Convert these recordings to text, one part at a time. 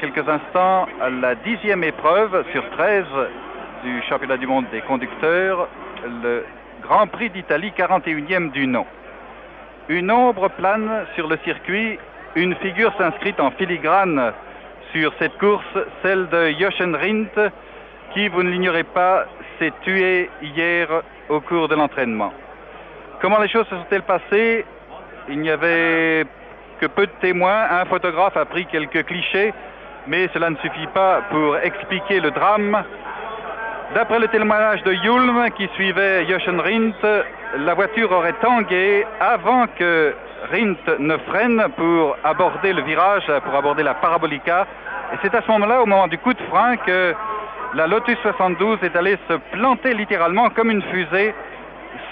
quelques instants la 10e épreuve sur 13 du championnat du monde des conducteurs, le Grand Prix d'Italie, 41e du nom. Une ombre plane sur le circuit, une figure s'inscrit en filigrane sur cette course, celle de Jochen Rindt, qui, vous ne l'ignorez pas, s'est tué hier au cours de l'entraînement. Comment les choses se sont-elles passées? Il n'y avait que peu de témoins, un photographe a pris quelques clichés, mais cela ne suffit pas pour expliquer le drame. D'après le témoignage de Yulm qui suivait Jochen Rindt, la voiture aurait tangué avant que Rindt ne freine pour aborder le virage, pour aborder la Parabolica. Et c'est à ce moment-là, au moment du coup de frein, que la Lotus 72 est allée se planter littéralement comme une fusée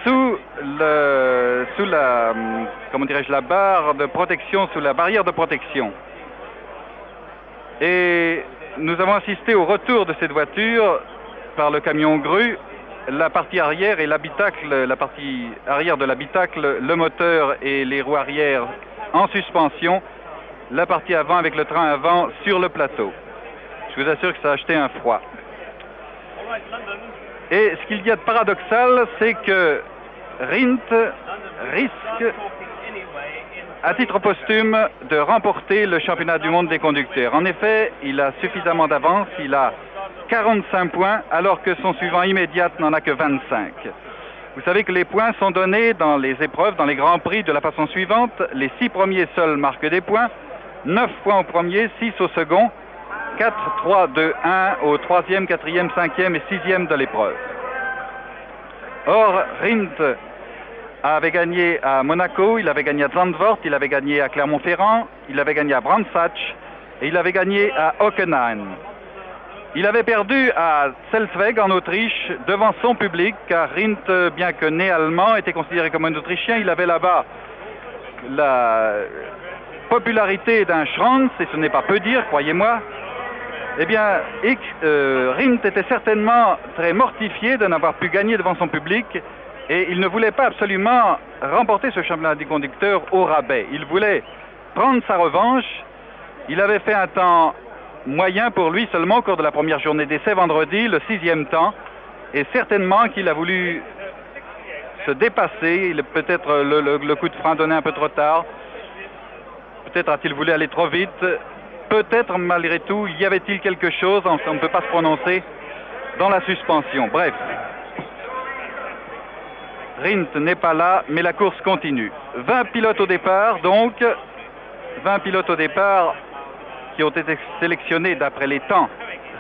sous la, comment dirais-je, la barre de protection, sous la barrière de protection. Et nous avons assisté au retour de cette voiture par le camion grue, la partie arrière et l'habitacle, la partie arrière de l'habitacle, le moteur et les roues arrière en suspension, la partie avant avec le train avant sur le plateau. Je vous assure que ça a acheté un froid. Et ce qu'il y a de paradoxal, c'est que Rindt risque, à titre posthume, de remporter le championnat du monde des conducteurs. En effet, il a suffisamment d'avance, il a 45 points, alors que son suivant immédiat n'en a que 25. Vous savez que les points sont donnés dans les épreuves, dans les grands prix de la façon suivante. Les 6 premiers seuls marquent des points, 9 points au premier, 6 au second, 4, 3, 2, 1 au 3e, 4e, 5e et 6e de l'épreuve. Or, Rindt avait gagné à Monaco, il avait gagné à Zandvoort, il avait gagné à Clermont-Ferrand, il avait gagné à Brands Hatch et il avait gagné à Hockenheim. Il avait perdu à Selzweg en Autriche devant son public, car Rindt, bien que né allemand, était considéré comme un Autrichien. Il avait là-bas la popularité d'un Schranz, et ce n'est pas peu dire, croyez-moi. Eh bien, Rindt était certainement très mortifié de n'avoir pu gagner devant son public, et il ne voulait pas absolument remporter ce championnat des conducteurs au rabais. Il voulait prendre sa revanche. Il avait fait un temps moyen pour lui seulement au cours de la première journée d'essai vendredi, le 6e temps, et certainement qu'il a voulu se dépasser. Peut-être le coup de frein donné un peu trop tard, peut-être a-t-il voulu aller trop vite, peut-être malgré tout y avait-il quelque chose, on ne peut pas se prononcer, dans la suspension. Bref, Rindt n'est pas là, mais la course continue. 20 pilotes au départ, donc 20 pilotes au départ qui ont été sélectionnés d'après les temps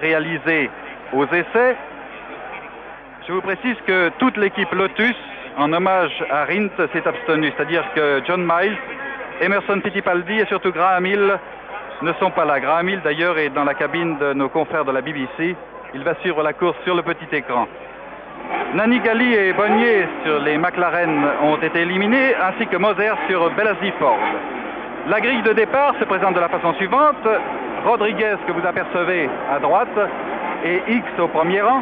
réalisés aux essais. Je vous précise que toute l'équipe Lotus, en hommage à Rindt, s'est abstenue. C'est-à-dire que John Miles, Emerson Fittipaldi et surtout Graham Hill ne sont pas là. Graham Hill, d'ailleurs, est dans la cabine de nos confrères de la BBC. Il va suivre la course sur le petit écran. Nanni Galli et Bonnier sur les McLaren ont été éliminés, ainsi que Moser sur Bellazzi Ford. La grille de départ se présente de la façon suivante. Rodriguez, que vous apercevez à droite, et X au premier rang.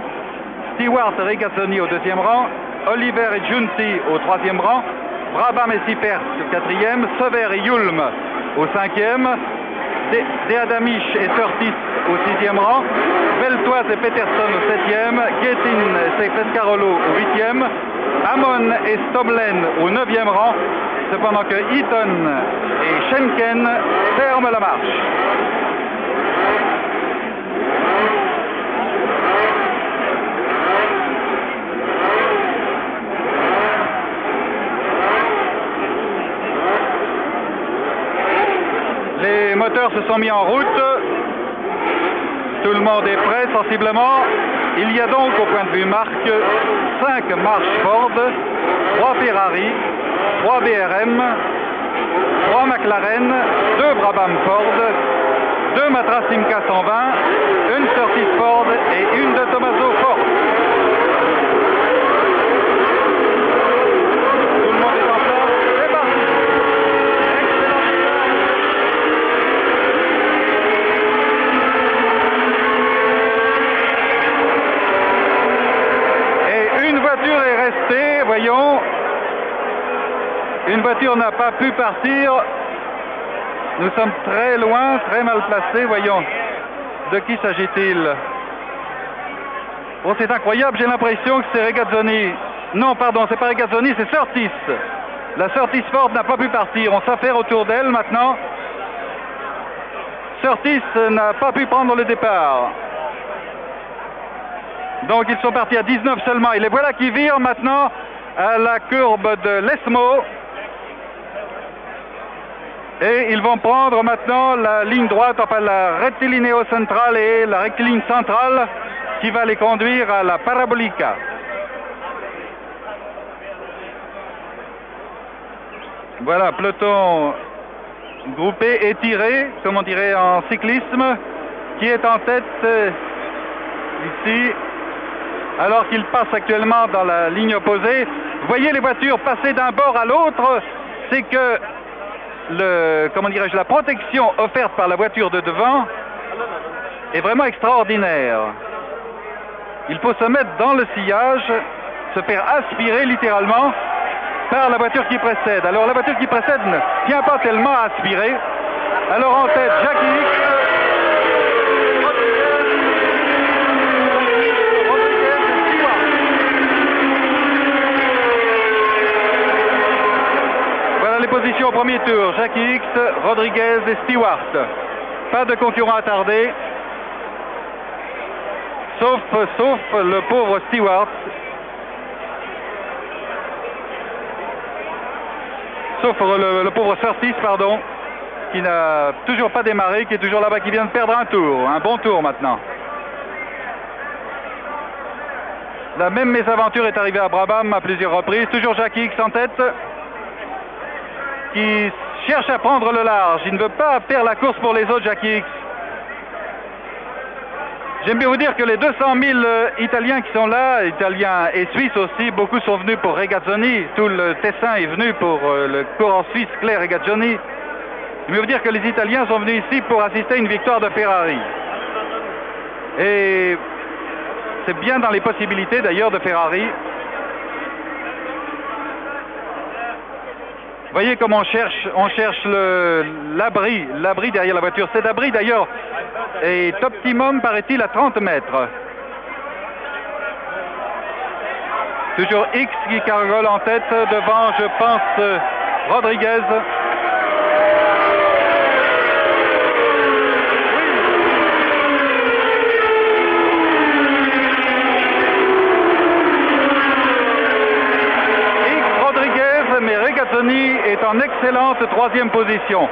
Stewart et Regazzoni au 2e rang. Oliver et Giunti au 3e rang. Brabham et Sipers au 4e. Sauber et Yulm au 5e. Deadamish et Surtees au 6e rang. Beltoise et Peterson au 7e. Guetin et Pescarolo au 8e. Amon et Stoblen au 9e rang. Cependant que Eaton et Schenken ferment la marche. Les moteurs se sont mis en route. Tout le monde est prêt sensiblement. Il y a donc au point de vue marque 5 March Ford, 3 Ferrari, 3 BRM, 3 McLaren, 2 Brabham Ford, 2 Matra Simca 120, une Surtees Ford et une de Tommaso Ford. Tout le monde est en place, c'est parti. Et une voiture est restée, voyons. Une voiture n'a pas pu partir. Nous sommes très loin, très mal placés, voyons. De qui s'agit-il? Oh, c'est incroyable, j'ai l'impression que c'est Regazzoni. Non, pardon, c'est pas Regazzoni, c'est Surtees. La Surtees Ford n'a pas pu partir. On s'affaire autour d'elle maintenant. Surtees n'a pas pu prendre le départ. Donc ils sont partis à 19 seulement. Et les voilà qui virent maintenant à la courbe de l'Esmo. Et ils vont prendre maintenant la ligne droite, enfin la rectilinéo centrale et la rectiligne centrale qui va les conduire à la Parabolica. Voilà, peloton groupé, étiré, comme on dirait en cyclisme, qui est en tête ici, alors qu'il passe actuellement dans la ligne opposée. Vous voyez les voitures passer d'un bord à l'autre, c'est que la protection offerte par la voiture de devant est vraiment extraordinaire. Il faut se mettre dans le sillage, se faire aspirer littéralement par la voiture qui précède. Alors la voiture qui précède ne tient pas tellement à aspirer. Alors en tête, Jack Hicks. Voilà les positions au premier tour. Jack Hicks, Rodriguez et Stewart. Pas de concurrent attardé. Sauf le pauvre Stewart. Sauf le pauvre Surtees, pardon, qui n'a toujours pas démarré, qui est toujours là-bas, qui vient de perdre un tour, un bon tour maintenant. La même mésaventure est arrivée à Brabham à plusieurs reprises. Toujours Jack Hicks en tête, qui cherche à prendre le large. Il ne veut pas perdre la course pour les autres, Jack Hicks. J'aime bien vous dire que les 200 000 Italiens qui sont là, Italiens et Suisses aussi, beaucoup sont venus pour Regazzoni. Tout le Tessin est venu pour le coureur suisse Claire Regazzoni. Je veux vous dire que les Italiens sont venus ici pour assister à une victoire de Ferrari. Et c'est bien dans les possibilités d'ailleurs de Ferrari. Vous voyez comme on cherche l'abri derrière la voiture. Cet abri d'ailleurs est optimum, paraît-il, à 30 mètres. Toujours X qui cargole en tête, devant, je pense, Rodriguez. Mais Regazzoni est en excellente troisième position.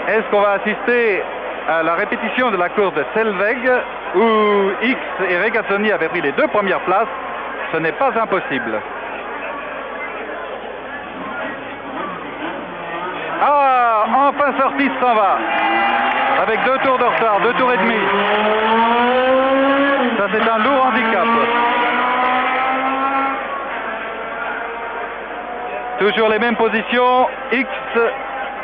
Est-ce qu'on va assister à la répétition de la course de Selveg où X et Regazzoni avaient pris les deux premières places? Ce n'est pas impossible. Ah, enfin Surtees s'en va avec 2 tours de retard, 2 tours et demi. Ça, c'est un lourd handicap. Toujours les mêmes positions, X,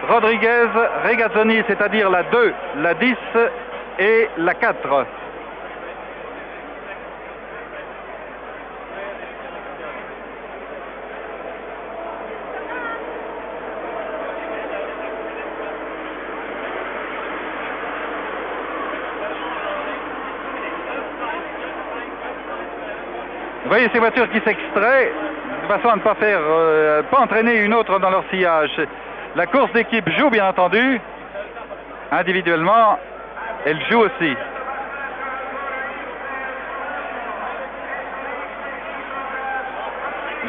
Rodriguez, Regazzoni, c'est-à-dire la 2, la 10 et la 4. Vous voyez ces voitures qui s'extraient de façon à ne pas faire, pas entraîner une autre dans leur sillage. La course d'équipe joue bien entendu. Individuellement, elle joue aussi.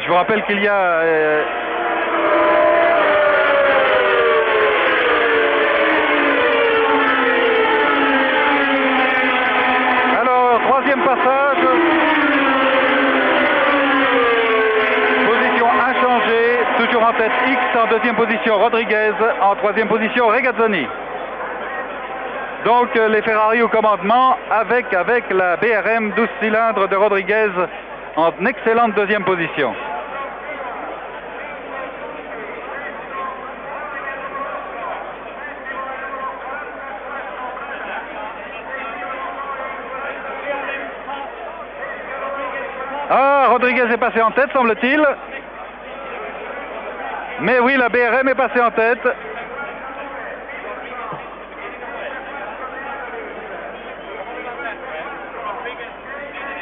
Je vous rappelle qu'il y a... Alors, troisième passage. Toujours en tête X, en deuxième position Rodriguez, en troisième position Regazzoni. Donc les Ferrari au commandement avec la BRM 12 cylindres de Rodriguez en excellente deuxième position. Ah, Rodriguez est passé en tête, semble-t-il. Mais oui, la BRM est passée en tête.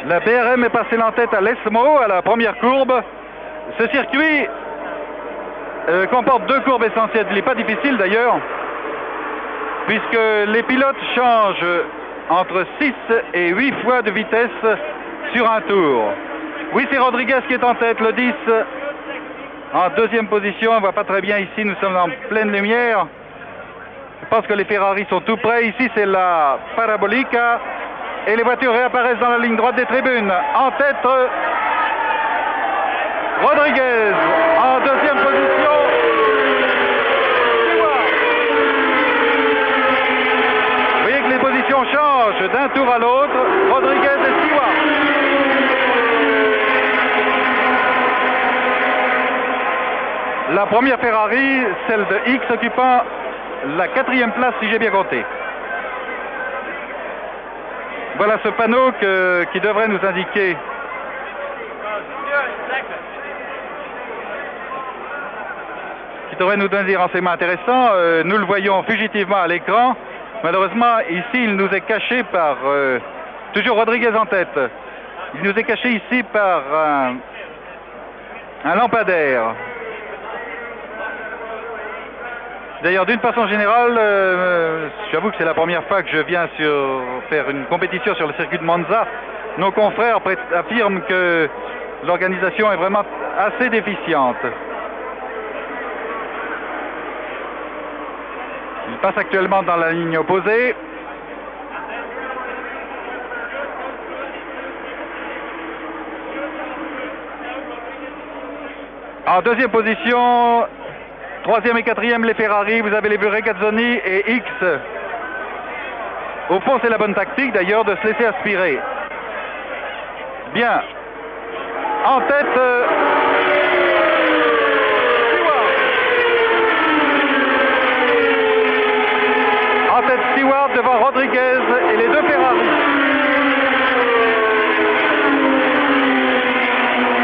La BRM est passée en tête à l'ESMO, à la première courbe. Ce circuit comporte 2 courbes essentielles. Il n'est pas difficile d'ailleurs, puisque les pilotes changent entre 6 et 8 fois de vitesse sur un tour. Oui, c'est Rodriguez qui est en tête, le 10. En deuxième position, on ne voit pas très bien ici, nous sommes en pleine lumière. Je pense que les Ferrari sont tout près. Ici, c'est la Parabolica. Et les voitures réapparaissent dans la ligne droite des tribunes. En tête, Rodriguez. En deuxième position, Stewart. Vous voyez que les positions changent d'un tour à l'autre. Rodriguez et Stewart. La première Ferrari, celle de X, occupant la 4e place, si j'ai bien compté. Voilà ce panneau qui devrait nous indiquer des renseignements intéressants. Nous le voyons fugitivement à l'écran. Malheureusement, ici, il nous est caché par... toujours Rodriguez en tête. Il nous est caché ici par un lampadaire. D'ailleurs, d'une façon générale, j'avoue que c'est la première fois que je viens faire une compétition sur le circuit de Monza. Nos confrères affirment que l'organisation est vraiment assez déficiente. Il passe actuellement dans la ligne opposée. En deuxième position, 3e et 4e les Ferrari, vous avez les vues Regazzoni et X. Au fond, c'est la bonne tactique d'ailleurs de se laisser aspirer. Bien. En tête, Stewart. En tête, Stewart devant Rodriguez et les 2 Ferrari.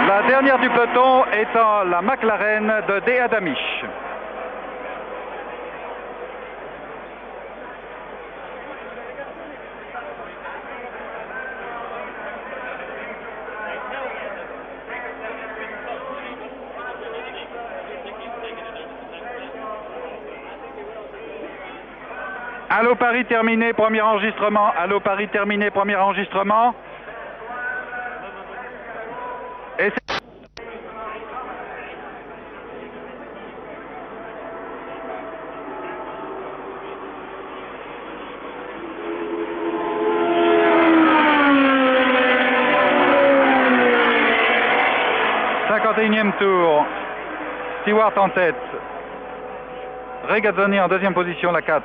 La dernière du peloton étant la McLaren de De Adamisch. Allô Paris terminé, premier enregistrement. Allô Paris terminé, premier enregistrement. Et c'est 51e tour. Stewart en tête. Regazzoni en deuxième position, la 4.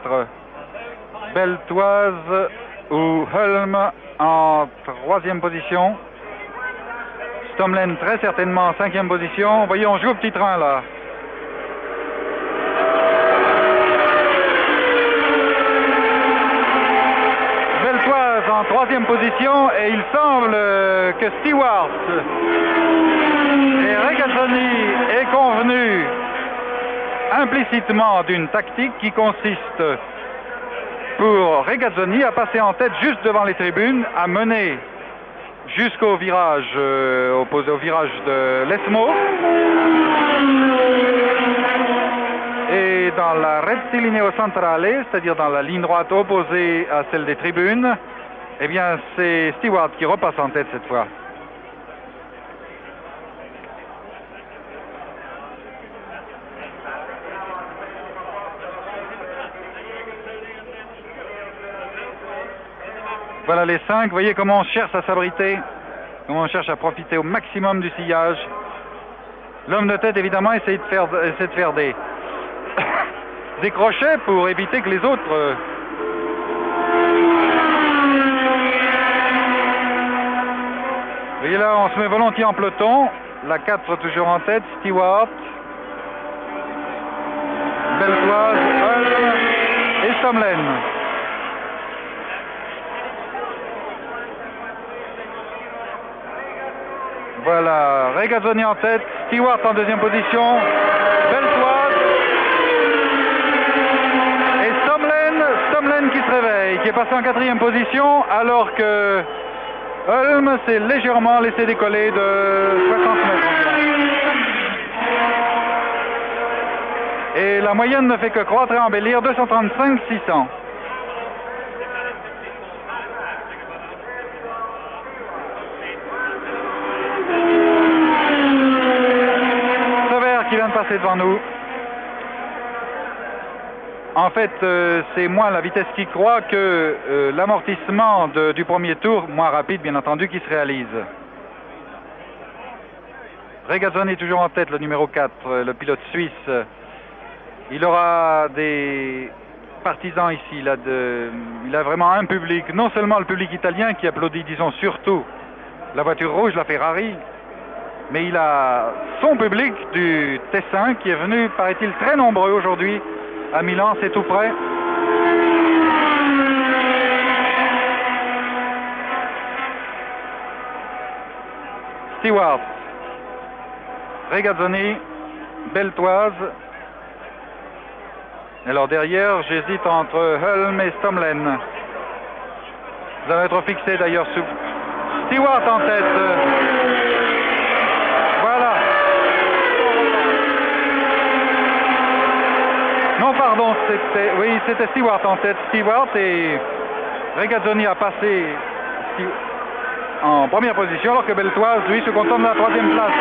Beltoise ou Hulme en 3e position. Stomlen très certainement en 5e position. Vous voyez, on joue au petit train là. Beltoise en 3e position et il semble que Stewart et Regazzoni aient convenu implicitement d'une tactique qui consiste pour Regazzoni à passer en tête juste devant les tribunes, à mener jusqu'au virage opposé au virage de l'ESMO. Et dans la rettilineo centrale, c'est-à-dire dans la ligne droite opposée à celle des tribunes, eh bien c'est Stewart qui repasse en tête cette fois. Voilà les 5, vous voyez comment on cherche à s'abriter, comment on cherche à profiter au maximum du sillage. L'homme de tête, évidemment, essaie de faire des crochets pour éviter que les autres... Vous voyez là, on se met volontiers en peloton. La 4 toujours en tête, Stewart, Beltoise, Hulme et Stomlen. Voilà, Regazzoni en tête, Stewart en deuxième position, Beltoise et Stomlen qui se réveille, qui est passé en 4e position, alors que Holm s'est légèrement laissé décoller de 60 mètres environ. Et la moyenne ne fait que croître et embellir, 235-600. Qui vient de passer devant nous. En fait, c'est moins la vitesse qui croît que l'amortissement du premier tour, moins rapide bien entendu, qui se réalise. Regazzoni est toujours en tête, le numéro 4, le pilote suisse. Il aura des partisans ici. Il a vraiment un public, non seulement le public italien qui applaudit, disons surtout, la voiture rouge, la Ferrari, mais il a son public du Tessin qui est venu, paraît-il, très nombreux aujourd'hui à Milan, c'est tout près. Stewart, Regazzoni, Beltoise. Alors derrière, j'hésite entre Hulme et Stomlen. Vous allez être fixé d'ailleurs sur Stewart en tête. Voilà. Non, pardon, c'était Stewart en tête. Stewart et Regazzoni a passé en première position, alors que Beltoise, lui, se contente de la 3e place.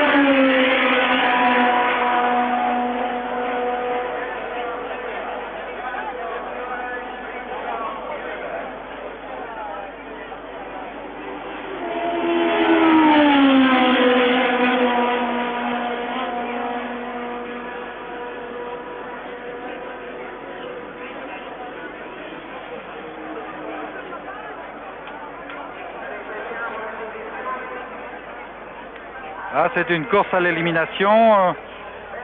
Ah, c'est une course à l'élimination.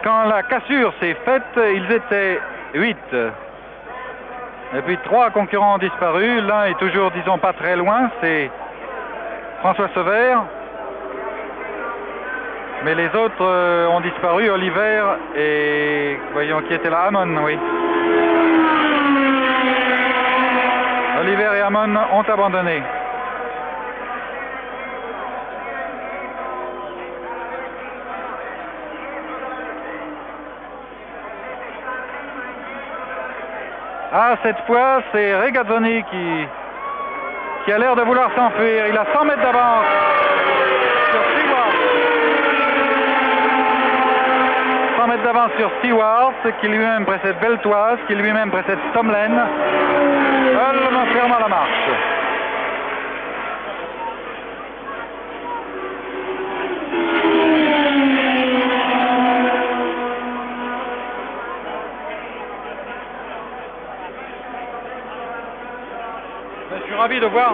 Quand la cassure s'est faite, ils étaient 8. Et puis 3 concurrents ont disparu. L'un est toujours, disons, pas très loin, c'est François Sever. Mais les autres ont disparu, Oliver et, voyons, qui était là, Hamon, oui. Oliver et Hamon ont abandonné. Ah, cette fois, c'est Regazzoni qui a l'air de vouloir s'enfuir. Il a 100 mètres d'avance sur Stewart. 100 mètres d'avance sur Stewart, qui lui-même précède Beltoise, qui lui-même précède Stomlen. Holm ferme la marche. Je suis ravi de voir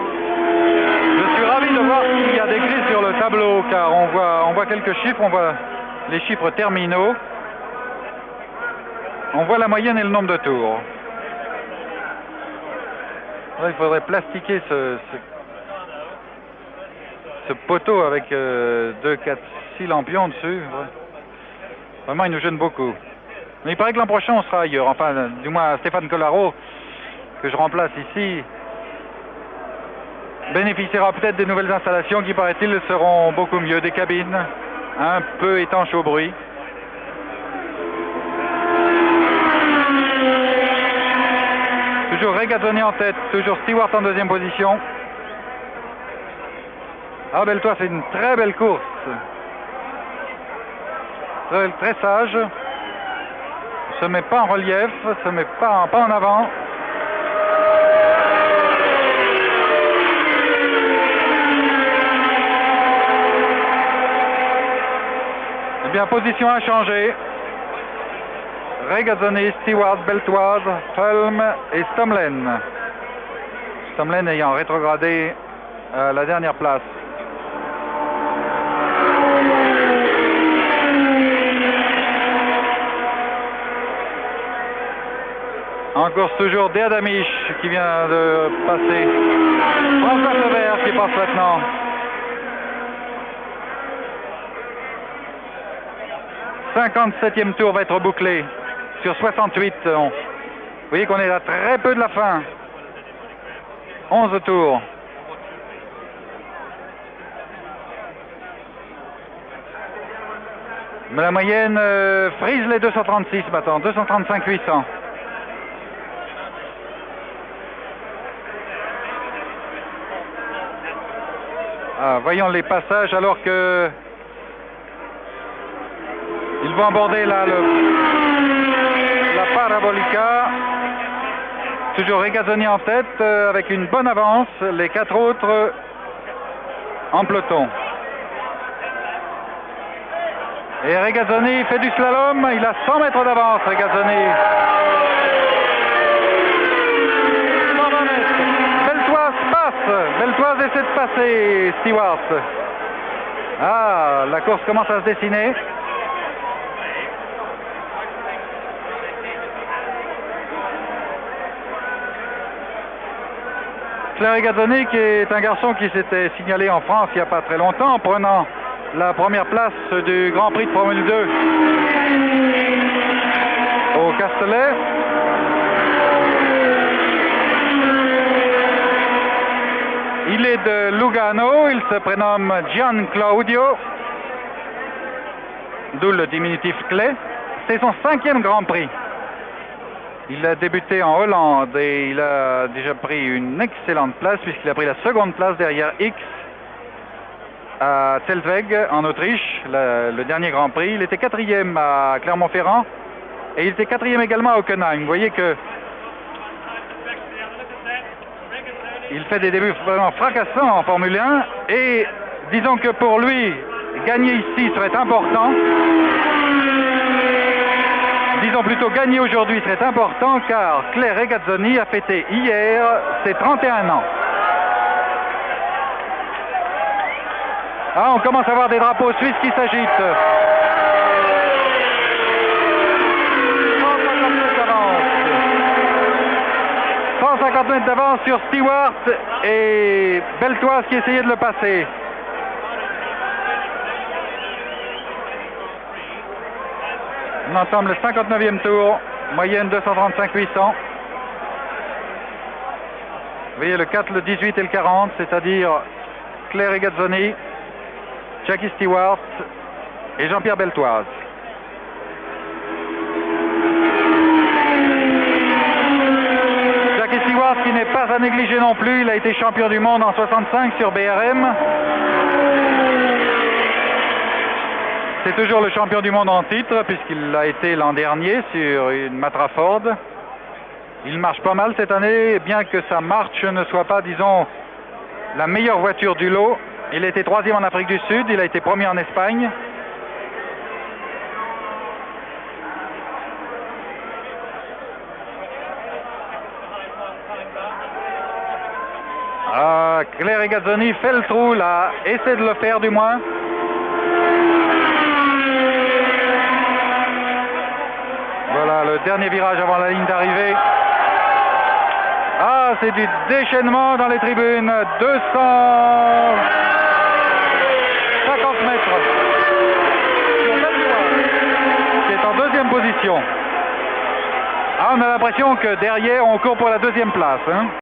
qu'il y a des grilles sur le tableau, car on voit quelques chiffres, on voit les chiffres terminaux, on voit la moyenne et le nombre de tours. Il faudrait plastiquer ce poteau avec 2, 4, 6 lampions dessus. Vraiment, il nous gêne beaucoup. Mais il paraît que l'an prochain, on sera ailleurs. Enfin, du moins, Stéphane Collaro, que je remplace ici, bénéficiera peut-être des nouvelles installations qui, paraît-il, seront beaucoup mieux. Des cabines un peu étanches au bruit. Toujours Regazzoni en tête, toujours Stewart en 2e position. Ah, Beltoise, c'est une très belle course. Très sage. Se met pas en relief, se met pas en avant. Eh bien, position a changé. Regazzoni, Stewart, Beltoise, Hulme et Stomlen. Stomlen ayant rétrogradé à la dernière place. En course toujours Deadamish qui vient de passer. François Sever qui passe maintenant. Le 57e tour va être bouclé sur 68. Vous voyez qu'on est à très peu de la fin. 11 tours. Mais la moyenne frise les 236 maintenant, 235 800. Ah, voyons les passages alors que ils vont aborder là la Parabolica. Toujours Regazzoni en tête avec une bonne avance, les 4 autres en peloton. Et Regazzoni fait du slalom, il a 100 mètres d'avance, Regazzoni. 120 mètres. Beltoise passe, Beltoise essaie de passer Stewart. Ah, la course commence à se dessiner. Claire Regazzoni, qui est un garçon qui s'était signalé en France il n'y a pas très longtemps en prenant la première place du Grand Prix de Formule 2 au Castellet. Il est de Lugano, il se prénomme Gian Claudio, d'où le diminutif Clay. C'est son 5e Grand Prix. Il a débuté en Hollande et il a déjà pris une excellente place puisqu'il a pris la 2e place derrière X à Zeltweg en Autriche, le dernier Grand Prix. Il était 4e à Clermont-Ferrand et il était 4e également à Hockenheim. Vous voyez que il fait des débuts vraiment fracassants en Formule 1 et disons que pour lui, gagner ici serait important. Disons plutôt gagner aujourd'hui serait important car Claire Regazzoni a fêté hier ses 31 ans. Ah, on commence à voir des drapeaux suisses qui s'agitent. 150 mètres d'avance sur Stewart et Beltoise qui essayait de le passer. On entame le 59e tour, moyenne 235 800. Vous voyez le 4, le 18 et le 40, c'est-à-dire Claire Regazzoni, Jackie Stewart et Jean-Pierre Beltoise. Jackie Stewart qui n'est pas à négliger non plus, il a été champion du monde en 65 sur BRM. C'est toujours le champion du monde en titre puisqu'il l'a été l'an dernier sur une Matra Ford. Il marche pas mal cette année, bien que sa marche ne soit pas, disons, la meilleure voiture du lot. Il a été 3e en Afrique du Sud, il a été 1er en Espagne. Ah, Claire Regazzoni fait le trou là, essaie de le faire du moins. Voilà le dernier virage avant la ligne d'arrivée. Ah, c'est du déchaînement dans les tribunes. 250 mètres. Sur Beltoise, qui est en 2e position. Ah, on a l'impression que derrière, on court pour la 2e place. Hein.